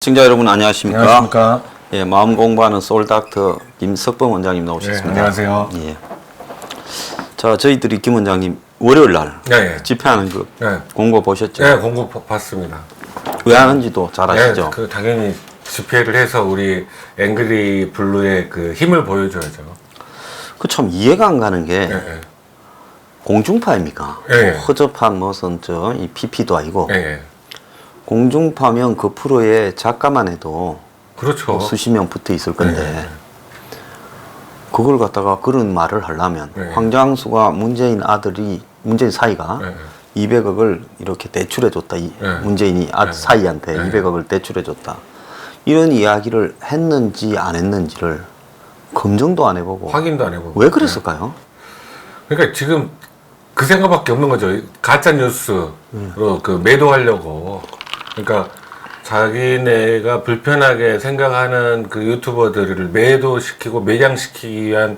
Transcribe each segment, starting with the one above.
시청자 여러분 안녕하십니까? 안녕하십니까? 예, 마음 공부하는 소울닥터 김석범 원장님 나오셨습니다. 네, 안녕하세요. 예. 자, 저희들이 김 원장님 월요일 날 네, 집회하는 그 네. 공고 보셨죠? 네, 공고 봤습니다. 왜 하는지도 잘 아시죠? 네, 그 당연히 집회를 해서 우리 앵그리 블루의 그 힘을 보여줘야죠. 그 참 이해가 안 가는 게 네, 공중파입니까? 네. 허접한 무슨 이 PP도 아니고 네, 공중파면 그 프로에 작가만 해도 그렇죠. 수십 명 붙어 있을 건데 네. 그걸 갖다가 그런 말을 하려면 네. 황장수가 문재인 사이가 네. 200억을 이렇게 대출해 줬다. 네. 문재인이 네. 사이한테 네. 200억을 대출해 줬다. 이런 이야기를 했는지 안 했는지를 검증도 안 해보고 확인도 안 해보고. 왜 그랬을까요? 그러니까 지금 그 생각밖에 없는 거죠. 가짜 뉴스로 그 매도하려고. 그러니까 자기네가 불편하게 생각하는 그 유튜버들을 매도시키고 매장시키기 위한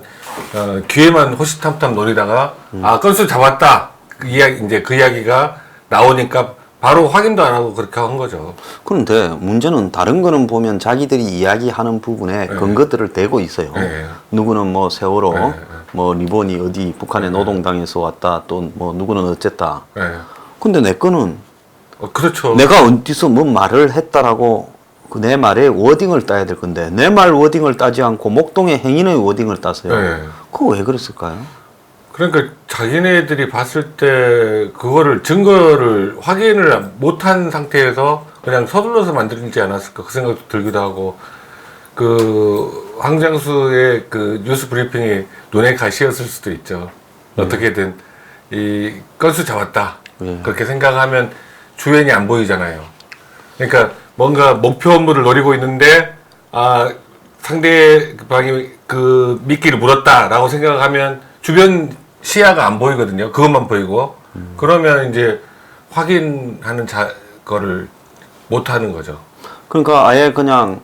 기회만 호시탐탐 노리다가 아 건수 잡았다 그 이야기가 나오니까 바로 확인도 안 하고 그렇게 한 거죠. 그런데 문제는 다른 거는 보면 자기들이 이야기하는 부분에 네. 근거들을 대고 있어요. 네. 누구는 뭐 세월호, 네. 뭐 리본이 어디 북한의 노동당에서 왔다, 또 뭐 누구는 어쨌다. 네. 근데 내 거는 그렇죠. 내가 어디서 뭔 말을 했다라고 그 내 말에 워딩을 따야 될 건데 내 말 워딩을 따지 않고 목동의 행인의 워딩을 땄어요. 네. 그거 왜 그랬을까요? 그러니까 자기네들이 봤을 때 그거를 증거를 확인을 못한 상태에서 그냥 서둘러서 만들지 않았을까 그 생각도 들기도 하고 그 황장수의 그 뉴스 브리핑이 눈에 가시였을 수도 있죠. 어떻게든 이 건수 잡았다 그렇게 생각하면 주변이 안 보이잖아요. 그러니까 뭔가 목표 업무를 노리고 있는데 아 상대방이 그 미끼를 물었다라고 생각하면 주변 시야가 안 보이거든요. 그것만 보이고 그러면 이제 확인하는 거를 못 하는 거죠. 그러니까 아예 그냥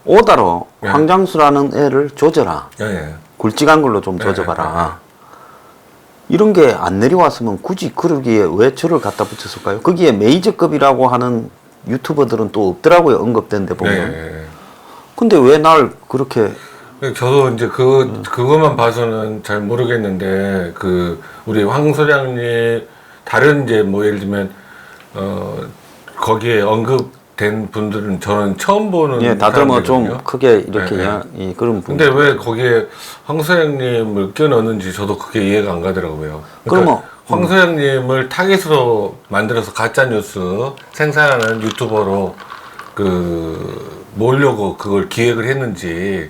오다로 네. 황장수라는 애를 조져라. 예. 굵직한 걸로 좀 조져봐라. 이런 게 안 내려왔으면 굳이 그러기에 왜 저를 갖다 붙였을까요? 거기에 메이저급이라고 하는 유튜버들은 또 없더라고요. 언급된 데 보면. 네. 근데 왜 날 그렇게 저도 이제 그것만 봐서는 잘 모르겠는데 그 우리 황 소장님 다른 이제 뭐 예를 들면 거기에 언급된 분들은 저는 처음 보는 예, 다들 뭐 좀 사람들이거든요. 크게 이렇게 네. 그런 분. 근데 왜 거기에 황 소장님을 껴넣는지 저도 그게 이해가 안 가더라고요. 그러면 황 소장님을 타겟으로 만들어서 가짜 뉴스 생산하는 유튜버로 그 모으려고 그걸 기획을 했는지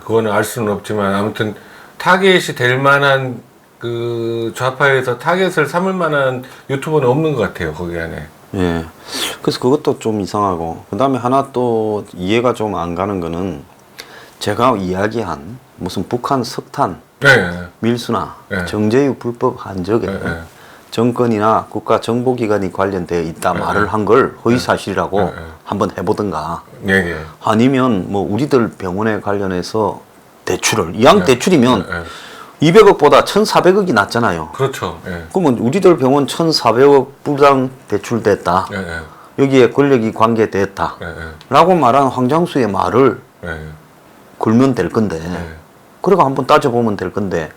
그거는 알 수는 없지만 아무튼 타겟이 될 만한 그 좌파에서 타겟을 삼을 만한 유튜버는 없는 것 같아요 거기 안에. 예. 그래서 그것도 좀 이상하고 그다음에 하나 또 이해가 좀 안 가는 거는 제가 이야기한 무슨 북한 석탄 네. 밀수나 네. 정제유 불법 한적에 네. 정권이나 국가 정보기관이 관련되어 있다 말을 한 걸 허위사실이라고 한번 해보든가 예, 예. 아니면 뭐 우리들 병원에 관련해서 대출을 이왕 대출이면 예. 200억보다 1,400억이 낫잖아요. 그렇죠. 예. 그러면 우리들 병원 1,400억 불당 대출됐다. 예, 예. 여기에 권력이 관계됐다. 예, 예. 라고 말한 황장수의 말을 예. 걸면 될 건데 예. 그러고 한번 따져보면 될 건데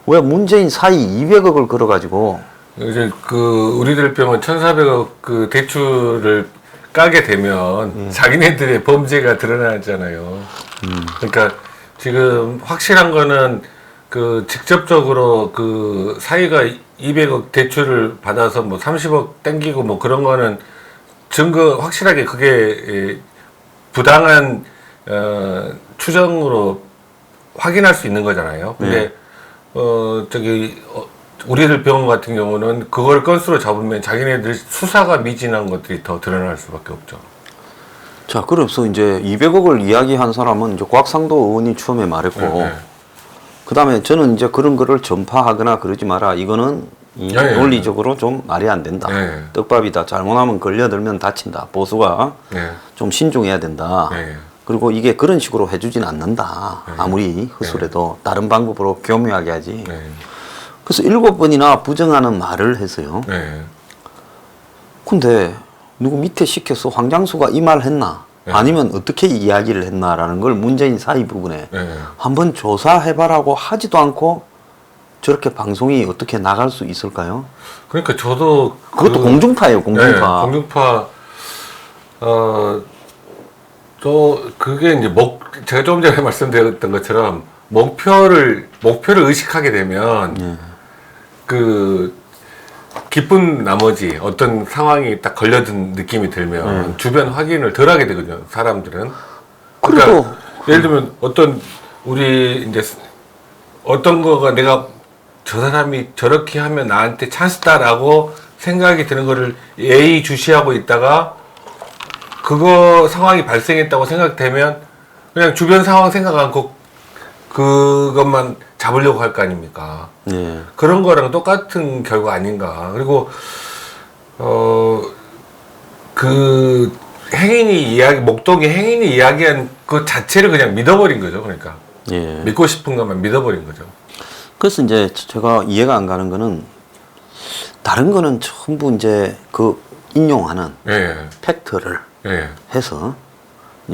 왜 문재인 사이 200억을 걸어가지고 이제 그 우리들 병원 1,400억 그 대출을 까게 되면 자기네들의 범죄가 드러나잖아요. 그러니까 지금 확실한 거는 그 직접적으로 그 사이가 200억 대출을 받아서 뭐 30억 땡기고 뭐 그런 거는 증거 확실하게 그게 부당한 추정으로 확인할 수 있는 거잖아요. 근데 우리들 병원 같은 경우는 그걸 건수로 잡으면 자기네들 수사가 미진한 것들이 더 드러날 수밖에 없죠. 자, 그래서 이제 200억을 이야기한 사람은 이제 곽상도 의원이 처음에 말했고 네. 그 다음에 저는 이제 그런 거를 전파하거나 그러지 마라. 이거는 논리적으로 좀 말이 안 된다. 네. 떡밥이다. 잘못하면 걸려들면 다친다. 보수가 좀 신중해야 된다. 그리고 이게 그런 식으로 해주진 않는다. 아무리 헛소리도 다른 방법으로 교묘하게 하지. 그래서 7번이나 부정하는 말을 했어요. 근데 누구 밑에 시켜서 황장수가 이 말 했나? 아니면 어떻게 이야기를 했나라는 걸 문재인 사의 부분에 네. 한번 조사해봐라고 하지도 않고 저렇게 방송이 어떻게 나갈 수 있을까요? 그러니까 저도 그것도 공중파예요, 공중파. 네, 공중파. 또 그게 이제 제가 조금 전에 말씀드렸던 것처럼 목표를 의식하게 되면 그 기쁜 나머지 어떤 상황이 딱 걸려든 느낌이 들면 주변 확인을 덜 하게 되거든요, 사람들은. 그러니까 그리고 예를 들면 우리 이제 어떤 거가 내가 저 사람이 저렇게 하면 나한테 찬스다라고 생각이 드는 거를 예의주시하고 있다가 그거 상황이 발생했다고 생각되면 그냥 주변 상황 생각 않고 그것만 잡으려고 할 거 아닙니까? 예. 그런 거랑 똑같은 결과 아닌가. 그리고 그 목동이 행인이 이야기한 그 자체를 그냥 믿어버린 거죠. 그러니까 예. 믿고 싶은 것만 믿어버린 거죠. 그래서 이제 제가 이해가 안 가는 거는 다른 거는 전부 이제 그 인용하는 예, 팩트를 예, 해서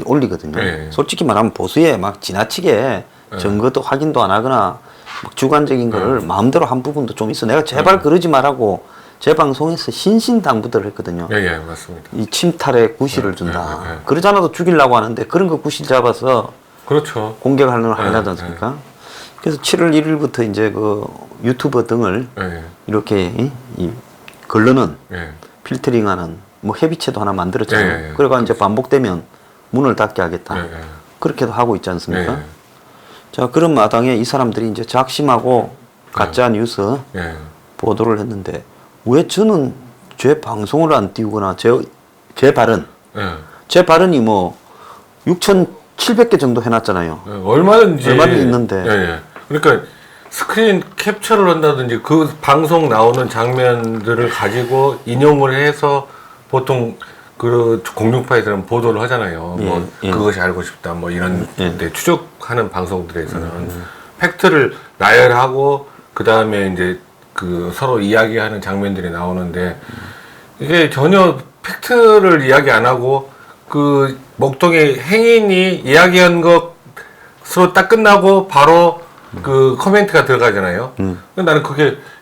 올리거든요. 예. 솔직히 말하면 보수에 막 지나치게 증거도 확인도 안 하거나 막 주관적인 거를 마음대로 한 부분도 좀 있어. 내가 제발 그러지 말라고 제 방송에서 신신당부들 했거든요. 예, 예, 맞습니다. 이 침탈에 구실을 준다. 예, 예. 그러지 않아도 죽이려고 하는데 그런 거 구실 잡아서 그렇죠. 공격하려고 예, 하지 않습니까? 그래서 7월 1일부터 이제 그 유튜버 등을 예, 이렇게 이 걸러는 예, 필터링하는 뭐 협의체도 하나 만들었잖아요. 예, 예. 그래가 이제 반복되면 문을 닫게 하겠다. 예, 예. 그렇게도 하고 있지 않습니까? 예, 자, 그런 마당에 이 사람들이 이제 작심하고 가짜 뉴스 예. 보도를 했는데 왜 저는 제 방송을 안 띄우거나 제 발언, 예. 제 발언이 뭐 6,700개 정도 해놨잖아요. 예, 얼마든지 있는데. 예, 예. 그러니까 스크린 캡처를 한다든지 그 방송 나오는 장면들을 가지고 인용을 해서 보통 그 공중파에서는 보도를 하잖아요. 예, 뭐 예. 그것이 알고 싶다 뭐 이런 예. 데 추적하는 방송들에서는 팩트를 나열하고 그 다음에 이제 그 서로 이야기하는 장면들이 나오는데 이게 전혀 팩트를 이야기 안 하고 그 목동의 행인이 이야기한 것으로 딱 끝나고 바로 그 코멘트가 들어가잖아요. 근데 나는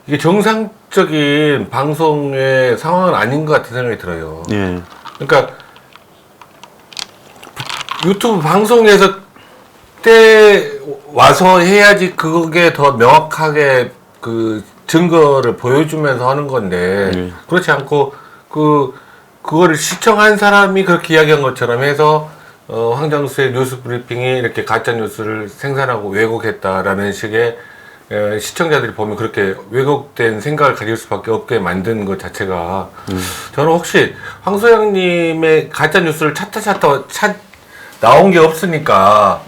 이게 정상적인 방송의 상황은 아닌 것 같은 생각이 들어요. 예. 그러니까 유튜브 방송에서 때 와서 해야지 그게 더 명확하게 그 증거를 보여주면서 하는 건데 그렇지 않고 그거를 시청한 사람이 그렇게 이야기한 것처럼 해서 황장수의 뉴스 브리핑이 이렇게 가짜 뉴스를 생산하고 왜곡했다라는 식의 시청자들이 보면 그렇게 왜곡된 생각을 가질 수밖에 없게 만든 것 자체가 저는 혹시 황소영님의 가짜 뉴스를 찾다 나온 게 없으니까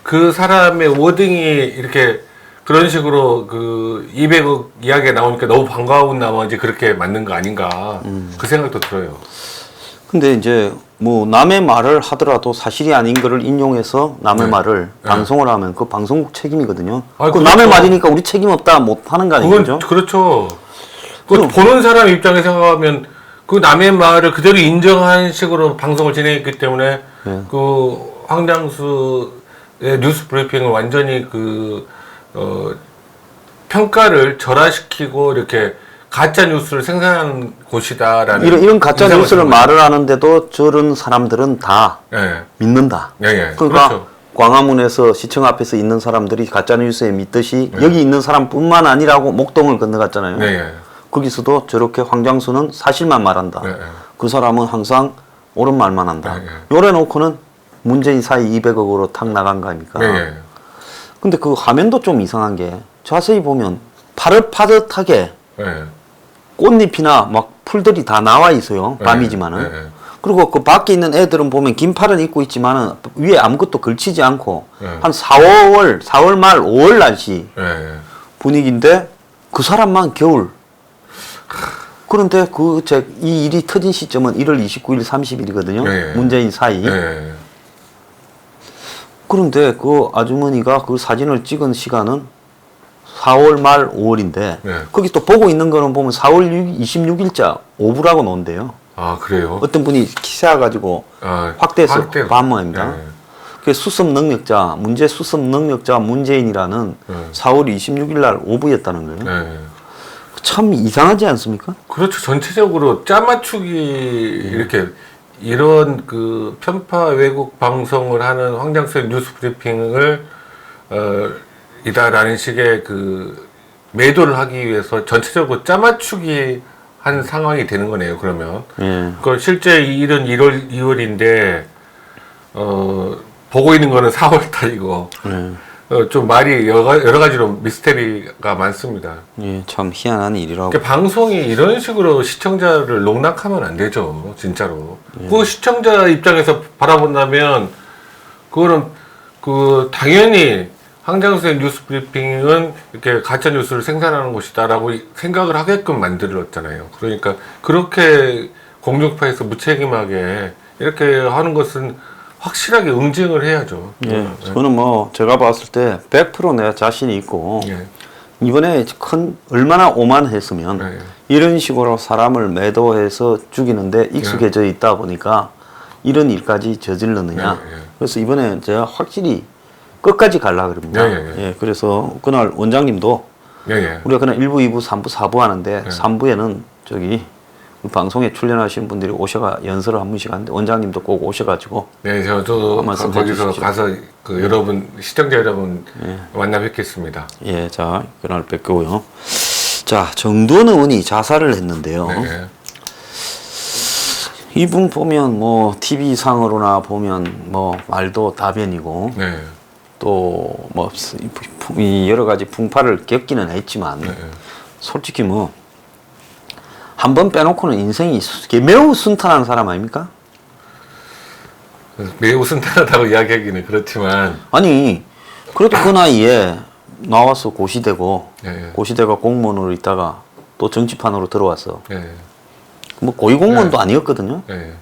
그 사람의 워딩이 이렇게 그런 식으로 그 200억 이야기가 나오니까 너무 반가운 나머지 그렇게 맞는 거 아닌가 그 생각도 들어요. 근데 이제 뭐 남의 말을 하더라도 사실이 아닌 거를 인용해서 남의 말을 방송을 하면 그 방송국 책임이거든요. 그 그렇죠. 남의 말이니까 우리 책임 없다 못 하는 거 아니죠? 그렇죠. 그 보는 사람 입장에 생각하면 그 남의 말을 그대로 인정한 식으로 방송을 진행했기 때문에 그 황장수의 뉴스 브리핑을 완전히 평가를 절하시키고 이렇게 가짜 뉴스를 생산하는 곳이다라는 이런 가짜 뉴스를 말을 하는데도 저런 사람들은 다 믿는다. 그러니까 그렇죠. 광화문에서 시청 앞에서 있는 사람들이 가짜 뉴스에 믿듯이 여기 있는 사람뿐만 아니라고 목동을 건너갔잖아요. 거기서도 저렇게 황장수는 사실만 말한다. 그 사람은 항상 옳은 말만 한다. 요래 놓고는 문재인 사이 200억으로 탁 나간 거 아닙니까? 근데 그 화면도 좀 이상한 게 자세히 보면 파릇파릇하게 꽃잎이나 막 풀들이 다 나와 있어요. 밤이지만은. 그리고 그 밖에 있는 애들은 보면 긴 팔은 입고 있지만은 위에 아무것도 걸치지 않고 한 4월 말 5월 날씨 분위기인데 그 사람만 겨울. 그런데 이 일이 터진 시점은 1월 29일, 30일이거든요. 문재인 사이. 그런데 그 아주머니가 그 사진을 찍은 시간은 4월 말 5월인데 거기 또 보고 있는 거는 보면 4월 26일자 오후라고 놓은대요. 아, 그래요? 어떤 분이 기사 가지고 확대해서 반모입니다. 그 수습 능력자, 문제 수습 능력자 문재인이라는 4월 26일 날 오부였다는 거예요. 참 이상하지 않습니까? 그렇죠. 전체적으로 짜맞추기 이렇게 이런 그 편파 왜곡 방송을 하는 황장수의 뉴스 브리핑을 이다라는 식의 그 매도를 하기 위해서 전체적으로 짜맞추기 한 상황이 되는 거네요. 그러면 그 실제 일은 2월인데 보고 있는 거는 4월 달이고 좀 말이 여러 가지로 미스테리가 많습니다. 예, 참 희한한 일이라고. 그러니까 방송이 이런 식으로 시청자를 농락하면 안 되죠, 진짜로. 그 시청자 입장에서 바라본다면 그거는 그 당연히 황장수의 뉴스 브리핑은 이렇게 가짜 뉴스를 생산하는 곳이다라고 생각을 하게끔 만들었잖아요. 그러니까 그렇게 공중파에서 무책임하게 이렇게 하는 것은 확실하게 응징을 해야죠. 예, 저는 뭐 제가 봤을 때 100% 내가 자신이 있고 이번에 얼마나 오만했으면 이런 식으로 사람을 매도해서 죽이는데 익숙해져 있다 보니까 이런 일까지 저질렀느냐. 그래서 이번에 제가 확실히 끝까지 가려고 그럽니다. 예, 그래서 그날 원장님도 우리가 그날 1부, 2부, 3부, 4부 하는데 3부에는 저기 방송에 출연하신 분들이 오셔가 연설을 한 번씩 하는데 원장님도 꼭 오셔가지고 저도 거기서 가서 그 여러분 시청자 여러분 만나 뵙겠습니다. 예, 자 그날 뵙고요. 자 정두원 의원이 자살을 했는데요. 이분 보면 뭐 TV 상으로나 보면 뭐 말도 다변이고 또 뭐 여러 가지 풍파를 겪기는 했지만 솔직히 뭐 한 번 빼놓고는 인생이 매우 순탄한 사람 아닙니까? 매우 순탄하다고 이야기하기는 그렇지만 아니 그래도 그 나이에 나와서 고시되고 고시대가 공무원으로 있다가 또 정치판으로 들어왔어. 뭐 고위공무원도 아니었거든요. 그러니까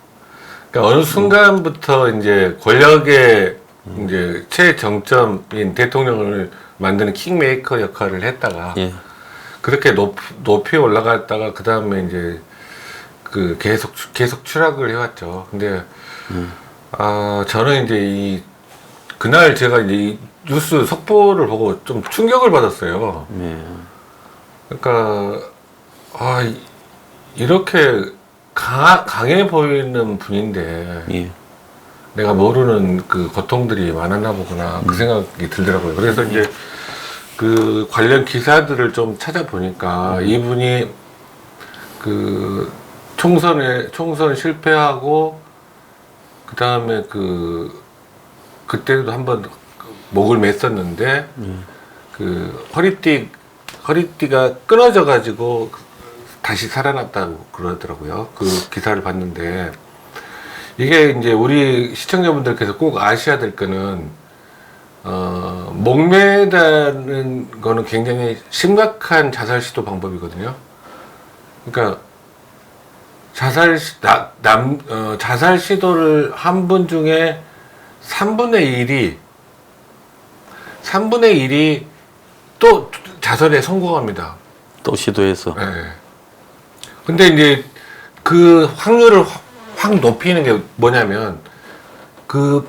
어느 순간부터 이제 권력의 이제 최정점인 대통령을 만드는 킹메이커 역할을 했다가 그렇게 높이 올라갔다가 그 다음에 이제 그 계속 추락을 해왔죠. 근데 저는 이제 그날 제가 이제 이 뉴스 속보를 보고 좀 충격을 받았어요. 그러니까 이렇게 강해 보이는 분인데 내가 모르는 그 고통들이 많았나 보구나 그 생각이 들더라고요. 그래서 이제 그 관련 기사들을 좀 찾아보니까 이분이 그 총선 실패하고 그 다음에 그때도 한번 목을 맸었는데 그 허리띠가 끊어져 가지고 다시 살아났다고 그러더라고요. 그 기사를 봤는데 이게 이제 우리 시청자분들께서 꼭 아셔야 될 거는 목매다는 거는 굉장히 심각한 자살 시도 방법이거든요. 그러니까 자살 시도를 한 분 중에 3분의 1이 또 자살에 성공합니다. 또 시도해서. 근데 이제 그 확률을 확 높이는 게 뭐냐면 그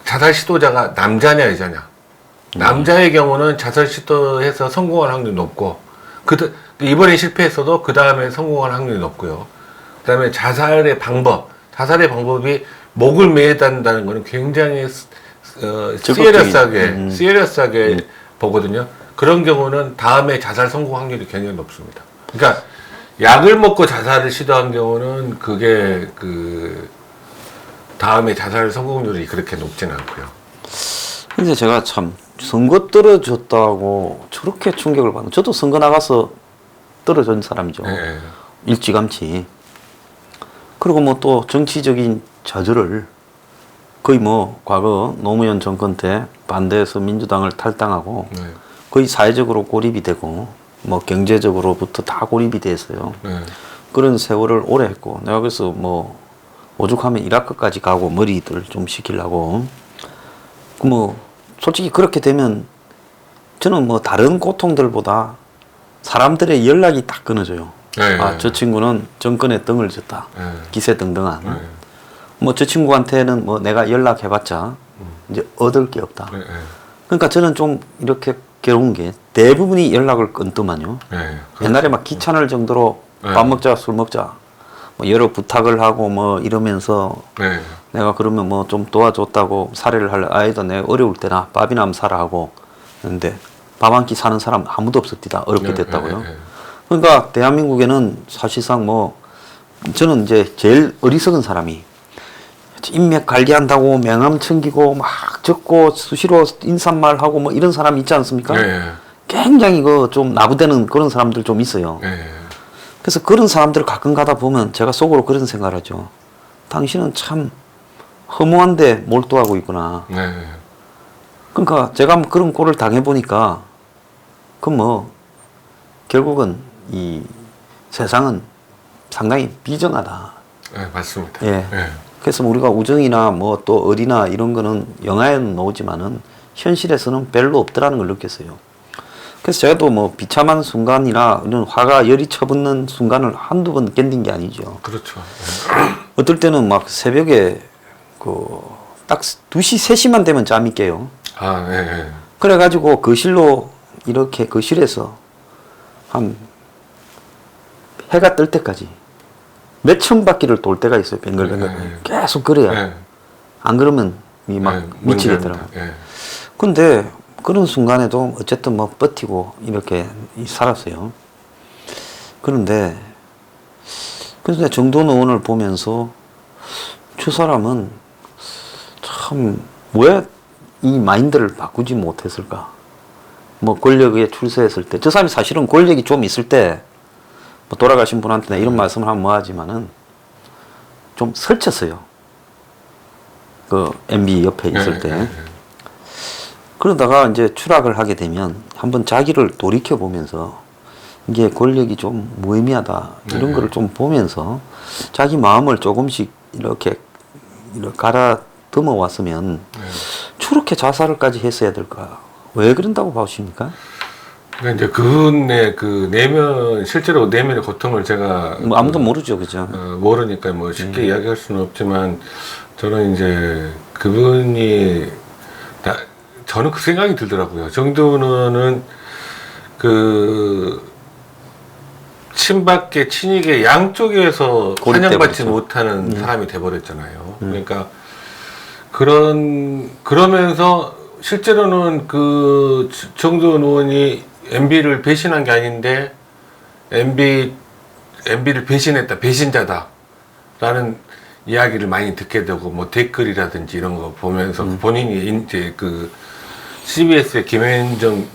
자살 시도자가 남자냐 여자냐. 남자의 경우는 자살 시도해서 성공할 확률이 높고 이번에 실패했어도 그 다음에 성공할 확률이 높고요. 그 다음에 자살의 방법이 목을 매단다는 거는 굉장히 시리어스하게 보거든요. 그런 경우는 다음에 자살 성공 확률이 굉장히 높습니다. 그러니까 약을 먹고 자살을 시도한 경우는 그게 다음에 자살 성공률이 그렇게 높지는 않고요. 근데 제가 참 선거 떨어졌다고 저렇게 충격을 받는, 저도 선거 나가서 떨어진 사람이죠. 일찌감치. 그리고 뭐 또 정치적인 좌절을 거의 뭐 과거 노무현 정권 때 반대해서 민주당을 탈당하고 거의 사회적으로 고립이 되고 뭐 경제적으로부터 다 고립이 돼서요. 그런 세월을 오래 했고 내가 그래서 뭐 오죽하면 이라크까지 가고 머리들 좀 식히려고 뭐 솔직히 그렇게 되면 저는 뭐 다른 고통들보다 사람들의 연락이 딱 끊어져요. 네. 아, 저 친구는 정권에 등을 졌다. 네. 기세등등한. 네. 뭐 저 친구한테는 뭐 내가 연락해봤자 이제 얻을 게 없다. 네. 네. 그러니까 저는 좀 이렇게 괴로운 게 대부분이 연락을 끊더만요. 네. 옛날에 막 귀찮을 정도로 네. 밥 먹자, 술 먹자. 뭐 여러 부탁을 하고 뭐 이러면서 네. 내가 그러면 뭐 좀 도와줬다고 사례를 할래. 아이도 내가 어려울 때나 밥이나 한번 사라 하고. 근데 밥 한 끼 사는 사람 아무도 없었디다. 어렵게 네. 됐다고요. 네. 네. 그러니까 대한민국에는 사실상 뭐 저는 이제 제일 어리석은 사람이 인맥 관리한다고 명함 챙기고 막 적고 수시로 인사말하고 뭐 이런 사람 있지 않습니까? 네. 굉장히 그 좀 나부대는 그런 사람들 좀 있어요. 네. 그래서 그런 사람들을 가끔 가다 보면 제가 속으로 그런 생각을 하죠. 당신은 참 허무한데 몰두하고 있구나. 네. 그러니까 제가 뭐 그런 꼴을 당해보니까 그 뭐 결국은 이 세상은 상당히 비정하다. 네, 맞습니다. 예. 네. 그래서 우리가 우정이나 뭐 또 어리나 이런 거는 영화에는 나오지만은 현실에서는 별로 없더라는 걸 느꼈어요. 그래서 제가 또 뭐 비참한 순간이나 이런 화가 열이 쳐붙는 순간을 한두 번 견딘 게 아니죠. 그렇죠. 어떨 때는 막 새벽에 그 딱 2시, 3시만 되면 잠이 깨요. 아, 네. 네. 그래가지고 거실로 이렇게 거실에서 한 해가 뜰 때까지 몇천 바퀴를 돌 때가 있어요. 뱅글뱅글. 네. 계속 그래야. 네. 안 그러면 이 막 네, 미치겠더라고요. 네. 근데 그런 순간에도 어쨌든 뭐 버티고 이렇게 살았어요. 그런데 그래서 정돈 의원을 보면서 저 사람은 참 왜 이 마인드를 바꾸지 못했을까? 뭐 권력에 출세했을 때 저 사람이 사실은 권력이 좀 있을 때 뭐 돌아가신 분한테 나 이런 말씀을 하면 뭐하지만은 좀 설쳤어요. 그 MB 옆에 있을 때. 그러다가 이제 추락을 하게 되면 한번 자기를 돌이켜 보면서 이게 권력이 좀 무의미하다 이런 거를 좀 보면서 자기 마음을 조금씩 이렇게 갈아듬어 왔으면 저렇게 자살을까지 했어야 될까? 왜 그런다고 보십니까? 그러니까 이제 그분의 그 내면 실제로 내면의 고통을 제가 뭐 아무도 모르죠, 그죠? 모르니까 뭐 쉽게 이야기할 수는 없지만 저는 이제 그분이 저는 그 생각이 들더라고요. 정두원은 그 친박계 친이계 양쪽에서 환영받지 못하는 사람이 돼버렸잖아요. 그러니까 그러면서 실제로는 그 정두원 의원이 MB를 배신한 게 아닌데 MB를 배신했다, 배신자다라는 이야기를 많이 듣게 되고 뭐 댓글이라든지 이런 거 보면서 본인이 이제 그 CBS의 김현정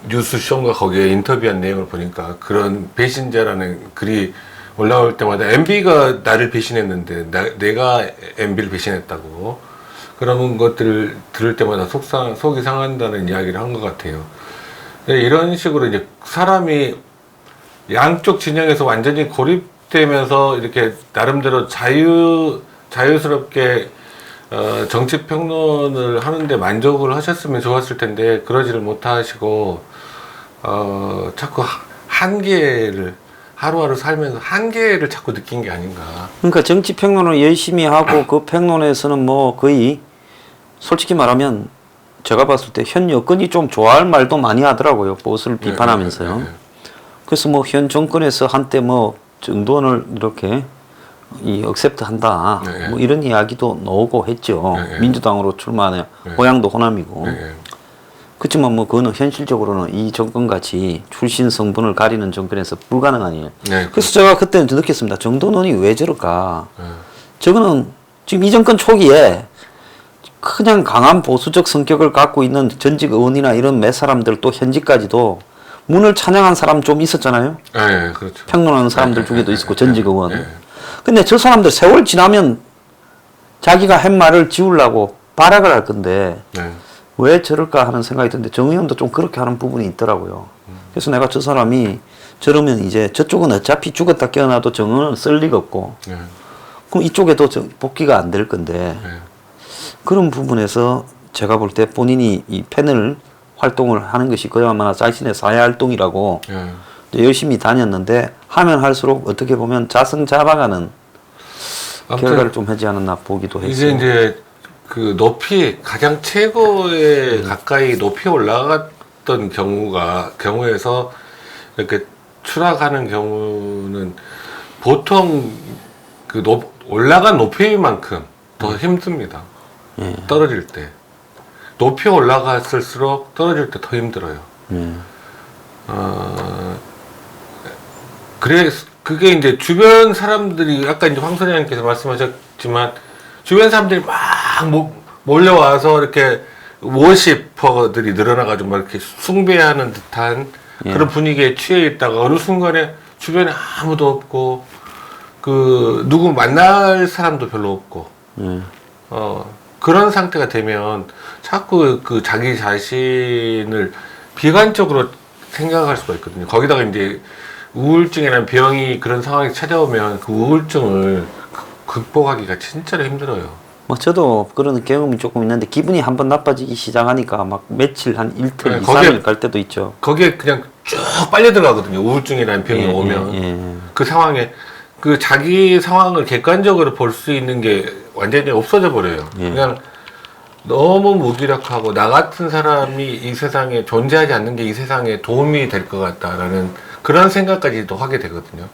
뉴스쇼인가 거기에 인터뷰한 내용을 보니까 그런 배신자라는 글이 올라올 때마다 MB가 나를 배신했는데 내가 MB를 배신했다고 그런 것들을 들을 때마다 속이 상한다는 이야기를 한 것 같아요. 이런 식으로 이제 사람이 양쪽 진영에서 완전히 고립되면서 이렇게 나름대로 자유스럽게 정치 평론을 하는데 만족을 하셨으면 좋았을 텐데 그러지를 못하시고 자꾸 한계를 하루하루 살면서 한계를 자꾸 느낀 게 아닌가. 그러니까 정치 평론을 열심히 하고 그 평론에서는 뭐 거의 솔직히 말하면 제가 봤을 때 현 여건이 좀 좋아할 말도 많이 하더라고요. 보수를 비판하면서요. 그래서 뭐 현 정권에서 한때 뭐 정도원을 이렇게 억셉트 한다. 뭐 이런 이야기도 나오고 했죠. 민주당으로 출마하는 고향도 호남이고. 그렇지만 뭐 그거는 현실적으로는 이 정권같이 출신 성분을 가리는 정권에서 불가능한 일. 그래서 제가 그때는 느꼈습니다. 정도원이 왜 저럴까? 저거는 지금 이 정권 초기에 그냥 강한 보수적 성격을 갖고 있는 전직 의원이나 이런 몇 사람들 또 현직까지도 문을 찬양한 사람 좀 있었잖아요. 그렇죠. 평론하는 사람들 중에도 있었고 전직 의원. 근데 저 사람들 세월 지나면 자기가 한 말을 지우려고 발악을 할 건데 왜 저럴까 하는 생각이 드는데 정 의원도 좀 그렇게 하는 부분이 있더라고요. 그래서 내가 저 사람이 저러면 이제 저쪽은 어차피 죽었다 깨어나도 정 의원은 쓸 리가 없고 그럼 이쪽에도 복귀가 안 될 건데 그런 부분에서 제가 볼 때 본인이 이 패널 활동을 하는 것이 그야말로 자신의 사회 활동이라고 열심히 다녔는데 하면 할수록 어떻게 보면 자승자박하는 결과를 좀 하지 않았나 보기도 했어요. 이제 그 높이 가장 최고에 가까이 높이 올라갔던 경우에서 이렇게 추락하는 경우는 보통 그 올라간 높이만큼 더 힘듭니다. 예. 떨어질 때 높이 올라갔을수록 떨어질 때 더 힘들어요. 그게 이제 주변 사람들이 아까 이제 황 소장님께서 말씀하셨지만 주변 사람들이 막 몰려와서 이렇게 워시퍼들이 늘어나가지고 막 이렇게 숭배하는 듯한 그런 분위기에 취해 있다가 어느 순간에 주변에 아무도 없고 누구 만날 사람도 별로 없고 그런 상태가 되면 자꾸 자기 자신을 비관적으로 생각할 수가 있거든요. 거기다가 이제 우울증이라는 병이 그런 상황이 찾아오면 그 우울증을 극복하기가 진짜로 힘들어요. 뭐 저도 그런 경험이 조금 있는데 기분이 한번 나빠지기 시작하니까 막 며칠 한 이틀, 네, 2, 3일 갈 때도 있죠. 거기에 그냥 쭉 빨려 들어가거든요. 우울증이라는 병이 오면 그 상황에 자기 상황을 객관적으로 볼 수 있는 게 완전히 없어져 버려요. 그냥 너무 무기력하고 나 같은 사람이 이 세상에 존재하지 않는 게 이 세상에 도움이 될 것 같다라는 그런 생각까지도 하게 되거든요.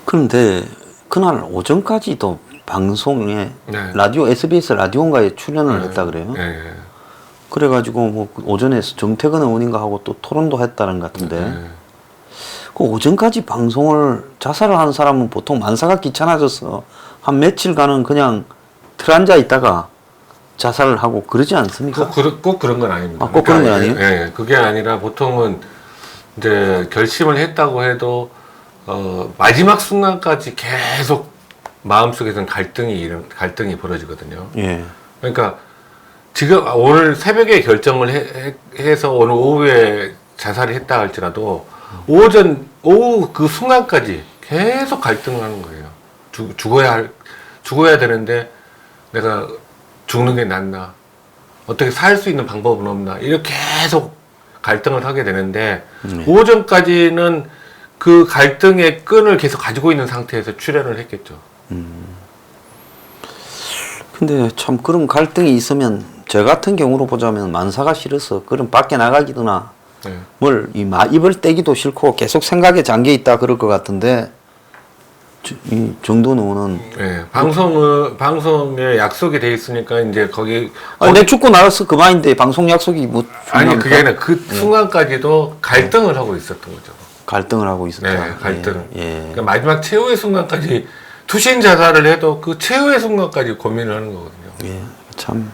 그런데 그날 오전까지도 방송에 라디오 SBS 라디오인가에 출연을 했다 그래요. 그래가지고 뭐 오전에 정태근 의원인가 하고 또 토론도 했다는 것 같은데 그 오전까지 방송을 자살을 하는 사람은 보통 만사가 귀찮아져서 한 며칠간은 그냥 틀 앉아 있다가 자살을 하고 그러지 않습니까? 꼭 그런 건 아닙니다. 꼭 그런 건 아니에요? 네, 그게 아니라 보통은 이제 결심을 했다고 해도 마지막 순간까지 계속 마음속에서는 갈등이 벌어지거든요. 그러니까 지금 오늘 새벽에 결정을 해서 오늘 오후에 자살을 했다 할지라도 오후 그 순간까지 계속 갈등을 하는 거예요. 죽어야 되는데 내가 죽는 게 낫나? 어떻게 살 수 있는 방법은 없나? 이렇게 계속 갈등을 하게 되는데 오전까지는 그 갈등의 끈을 계속 가지고 있는 상태에서 출연을 했겠죠. 근데 참 그런 갈등이 있으면 저 같은 경우로 보자면 만사가 싫어서 그런 밖에 나가기도나 입을 떼기도 싫고 계속 생각에 잠겨 있다 그럴 것 같은데 이 정도는 방송에 약속이 돼 있으니까 이제 거기 내 죽고 나서 그만인데 방송 약속이 뭐 아니 그게 아니라 그 순간까지도 갈등을 하고 있었던 거죠. 갈등을 하고 있었다. 네, 갈등. 그러니까 마지막 최후의 순간까지 투신 자살을 해도 그 최후의 순간까지 고민을 하는 거거든요. 참.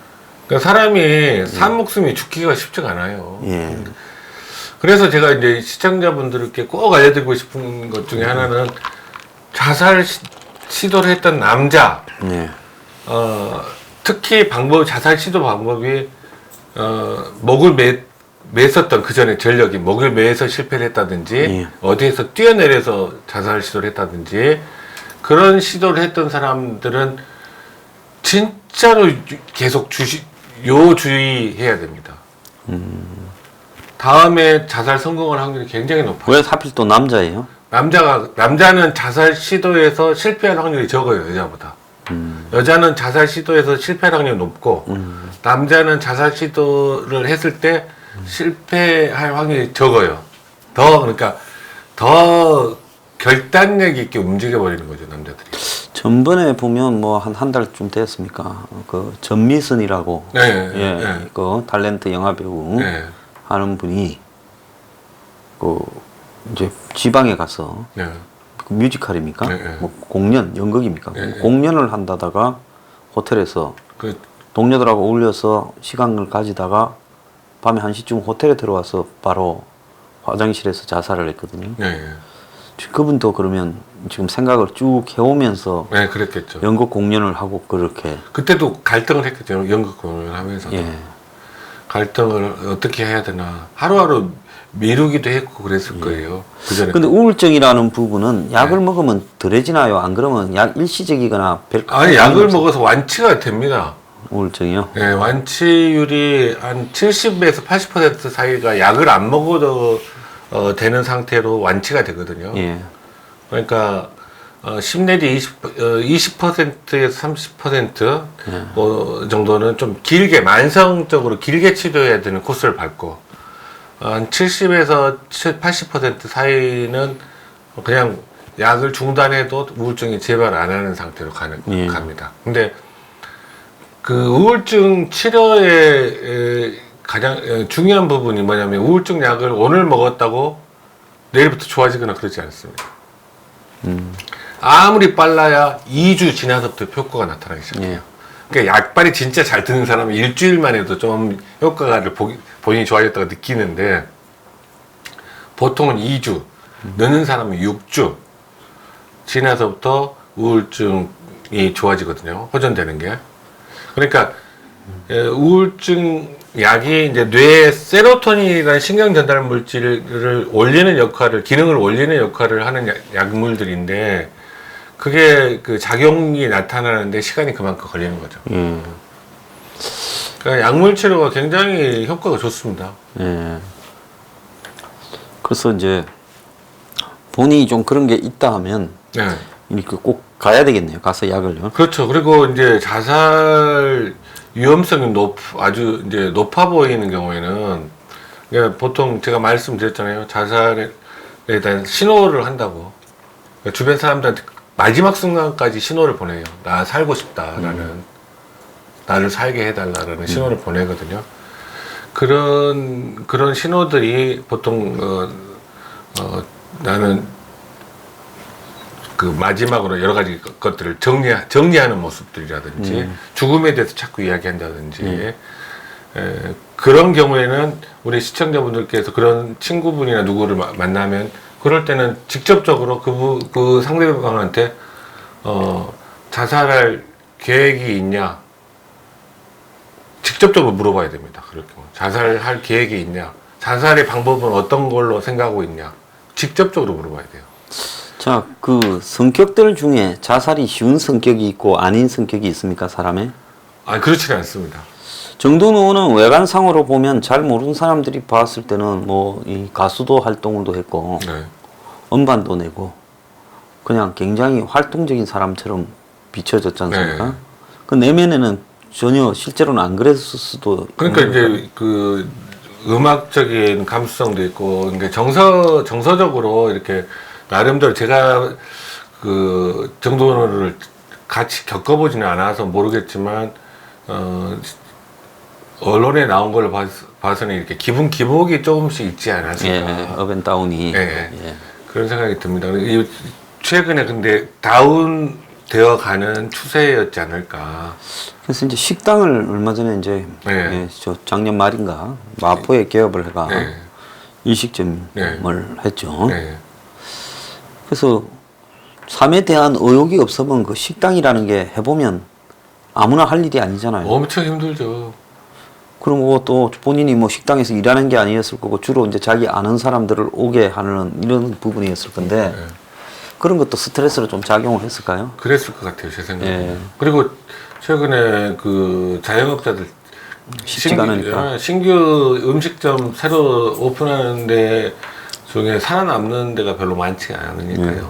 그러니까 사람이 산 목숨이 죽기가 쉽지가 않아요. 그래서 제가 이제 시청자분들께 꼭 알려드리고 싶은 것 중에 하나는 자살 시도를 했던 남자, 특히 자살 시도 방법이 목을 맸었던 그 전에 전력이 목을 매서 실패를 했다든지 어디에서 뛰어내려서 자살 시도를 했다든지 그런 시도를 했던 사람들은 진짜로 계속 주의해야 됩니다. 다음에 자살 성공할 확률이 굉장히 높아요. 왜 하필 또 남자예요? 남자는 자살 시도에서 실패할 확률이 적어요, 여자보다. 여자는 자살 시도에서 실패할 확률이 높고, 남자는 자살 시도를 했을 때 실패할 확률이 적어요. 그러니까 더 결단력 있게 움직여버리는 거죠, 남자들이. 전번에 보면 뭐 한 달쯤 됐습니까? 그 전미선이라고, 그 탤런트 영화배우 하는 분이 이제 지방에 가서 그 뮤지컬입니까? 뭐 공연, 연극입니까? 공연을 한다다가 호텔에서 동료들하고 어울려서 시간을 가지다가 밤에 1시쯤 호텔에 들어와서 바로 화장실에서 자살을 했거든요. 그분도 그러면 지금 생각을 쭉 해오면서 그랬겠죠. 연극 공연을 하고 그렇게 그때도 갈등을 했겠죠. 연극 공연을 하면서 갈등을 어떻게 해야 되나 하루하루 미루기도 했고 그랬을 거예요. 그전에. 근데 우울증이라는 부분은 약을 먹으면 덜해지나요? 안 그러면 약 일시적이거나 아니 약을 먹어서 완치가 됩니다. 우울증이요? 네, 완치율이 한 70에서 80% 사이가 약을 안 먹어도 되는 상태로 완치가 되거든요. 예. 그러니까 10 내지 20%에서 30% 정도는 좀 길게 만성적으로 길게 치료해야 되는 코스를 밟고 한 70에서 80% 사이는 그냥 약을 중단해도 우울증이 재발 안 하는 상태로 갑니다. 근데 그 우울증 치료의 가장 중요한 부분이 뭐냐면 우울증 약을 오늘 먹었다고 내일부터 좋아지거나 그러지 않습니다. 아무리 빨라야 2주 지나서부터 효과가 나타나기 시작해요. 예. 그러니까 약발이 진짜 잘 드는 사람은 일주일만 해도 좀 효과를 본인이 좋아졌다고 느끼는데 보통은 2주, 느는 사람은 6주 지나서부터 우울증이 좋아지거든요. 호전되는 게. 그러니까 우울증 약이 이제 뇌에 세로토닌이라는 신경 전달 물질을 올리는 역할을, 기능을 올리는 역할을 하는 약물들인데 그게 그 작용이 나타나는데 시간이 그만큼 걸리는 거죠. 그러니까 약물 치료가 굉장히 효과가 좋습니다. 예. 그래서 이제 본인이 좀 그런 게 있다 하면 네. 이렇게 꼭 가야 되겠네요. 가서 약을요. 그렇죠. 그리고 이제 자살 위험성이 아주 이제 높아 보이는 경우에는 그러니까 보통 제가 말씀드렸잖아요. 자살에 대한 신호를 한다고. 그러니까 주변 사람들한테 마지막 순간까지 신호를 보내요. 나 살고 싶다라는, 나를 살게 해달라는 신호를 보내거든요. 그런 신호들이 보통 나는 그 마지막으로 여러 가지 것들을 정리하는 모습들이라든지 죽음에 대해서 자꾸 이야기한다든지 그런 경우에는 우리 시청자분들께서 그런 친구분이나 누구를 만나면 그럴 때는 직접적으로 그 상대방한테 자살할 계획이 있냐 직접적으로 물어봐야 됩니다. 그럴 경우 자살할 계획이 있냐, 자살의 방법은 어떤 걸로 생각하고 있냐 직접적으로 물어봐야 돼요. 자, 그 성격들 중에 자살이 쉬운 성격이 있고 아닌 성격이 있습니까, 사람에? 아, 그렇지는 않습니다. 정동호는 외관상으로 보면 잘 모르는 사람들이 봤을 때는 뭐 이 가수도 활동도 했고 네. 음반도 내고 그냥 굉장히 활동적인 사람처럼 비춰졌지 않습니까? 네. 그 내면에는 전혀 실제로는 안 그랬을 수도. 그러니까 이제 그 음악적인 감수성도 있고, 그러니까 정서적으로 이렇게 나름대로 제가 그 정도를 같이 겪어보지는 않아서 모르겠지만 언론에 나온 걸 봐서는 이렇게 기복이 조금씩 있지 않았을까. 예, 업앤다운이. 예. 예. 그런 생각이 듭니다. 최근에 근데 다운되어 가는 추세였지 않을까. 그래서 이제 식당을 얼마 전에 이제 네. 예, 저 작년 말인가 마포에 개업을 해가 네. 일식점을 네. 했죠. 네. 그래서 삶에 대한 의욕이 없으면 그 식당이라는 게 해보면 아무나 할 일이 아니잖아요. 엄청 힘들죠. 그럼 또 본인이 뭐 식당에서 일하는 게 아니었을 거고 주로 이제 자기 아는 사람들을 오게 하는 이런 부분이었을 건데 네. 그런 것도 스트레스로 좀 작용을 했을까요? 그랬을 것 같아요, 제 생각에. 예. 그리고 최근에 그 자영업자들 쉽지가 않으니까. 신규 음식점 새로 오픈하는데 중에 살아남는 데가 별로 많지가 않으니까요.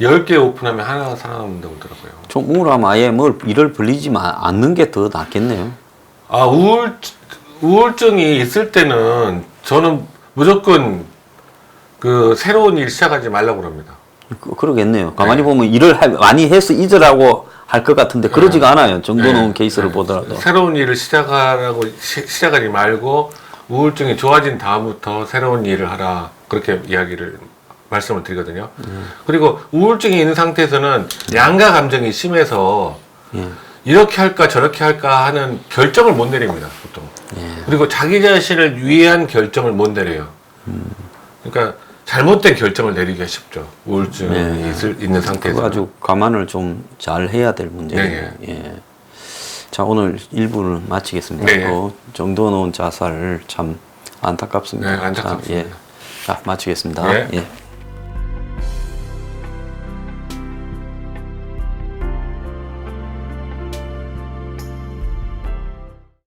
10개 오픈하면 하나가 살아남는다고 하더라고요. 좀 우울하면 아예 뭘 일을 벌리지 않는 게 더 낫겠네요. 아, 우울증이 있을 때는 저는 무조건 그 새로운 일 시작하지 말라고 그럽니다. 그러겠네요. 가만히 보면 일을 많이 해서 잊으라고 할 것 같은데 그러지가 않아요. 정도는 케이스를 보더라도. 새로운 일을 시작하지 말고 우울증이 좋아진 다음부터 새로운 일을 하라. 그렇게 말씀을 드리거든요. 그리고 우울증이 있는 상태에서는 양가 감정이 심해서 이렇게 할까 저렇게 할까 하는 결정을 못 내립니다. 보통. 그리고 자기 자신을 위한 결정을 못 내려요. 그러니까 잘못된 결정을 내리기가 쉽죠. 우울증이 있는 상태에서. 그거 아주 감안을 좀 잘 해야 될 문제예요. 네. 예. 자, 오늘 1부를 마치겠습니다. 네. 정동호 자살 참 안타깝습니다. 네, 안타깝습니다. 자, 예. 자, 마치겠습니다. 네. 예.